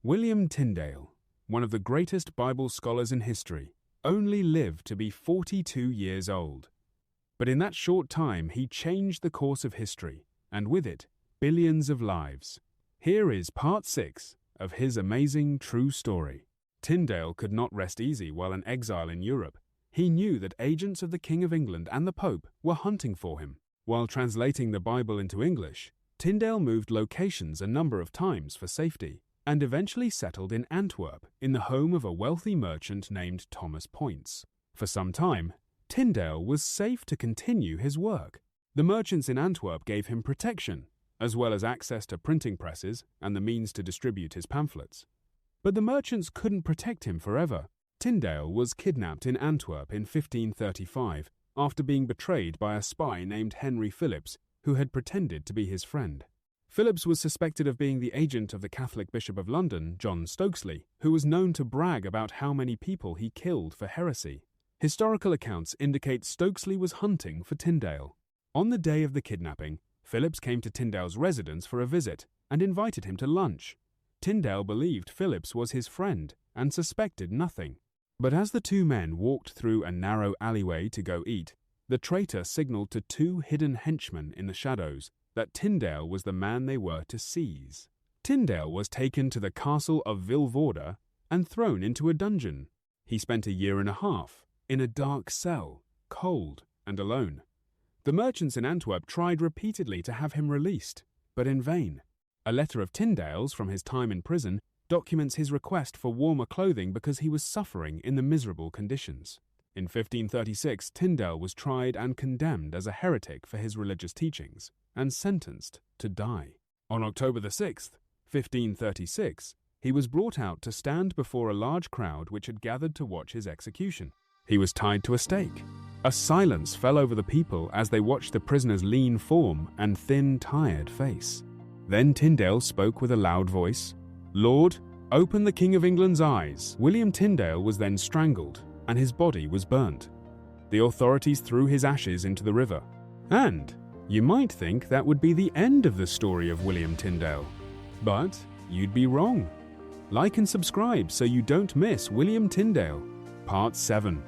William Tyndale, one of the greatest Bible scholars in history, only lived to be 42 years old. But in that short time, he changed the course of history, and with it, billions of lives. Here is part 6 of his amazing true story. Tyndale could not rest easy while an exile in Europe. He knew that agents of the King of England and the Pope were hunting for him. While translating the Bible into English, Tyndale moved locations a number of times for safety, and eventually settled in Antwerp in the home of a wealthy merchant named Thomas Poyntz. For some time, Tyndale was safe to continue his work. The merchants in Antwerp gave him protection, as well as access to printing presses and the means to distribute his pamphlets. But the merchants couldn't protect him forever. Tyndale was kidnapped in Antwerp in 1535 after being betrayed by a spy named Henry Phillips, who had pretended to be his friend. Phillips was suspected of being the agent of the Catholic Bishop of London, John Stokesly, who was known to brag about how many people he killed for heresy. Historical accounts indicate Stokesly was hunting for Tyndale. On the day of the kidnapping, Phillips came to Tyndale's residence for a visit and invited him to lunch. Tyndale believed Phillips was his friend and suspected nothing. But as the two men walked through a narrow alleyway to go eat, the traitor signaled to two hidden henchmen in the shadows that Tyndale was the man they were to seize. Tyndale was taken to the castle of Vilvoorde and thrown into a dungeon. He spent a year and a half in a dark cell, cold and alone. The merchants in Antwerp tried repeatedly to have him released, but in vain. A letter of Tyndale's from his time in prison documents his request for warmer clothing because he was suffering in the miserable conditions. In 1536, Tyndale was tried and condemned as a heretic for his religious teachings and sentenced to die. On October 6, 1536, he was brought out to stand before a large crowd which had gathered to watch his execution. He was tied to a stake. A silence fell over the people as they watched the prisoner's lean form and thin, tired face. Then Tyndale spoke with a loud voice, "Lord, open the King of England's eyes." William Tyndale was then strangled, and his body was burnt. The authorities threw his ashes into the river. And you might think that would be the end of the story of William Tyndale. But you'd be wrong. Like and subscribe so you don't miss William Tyndale, Part 7.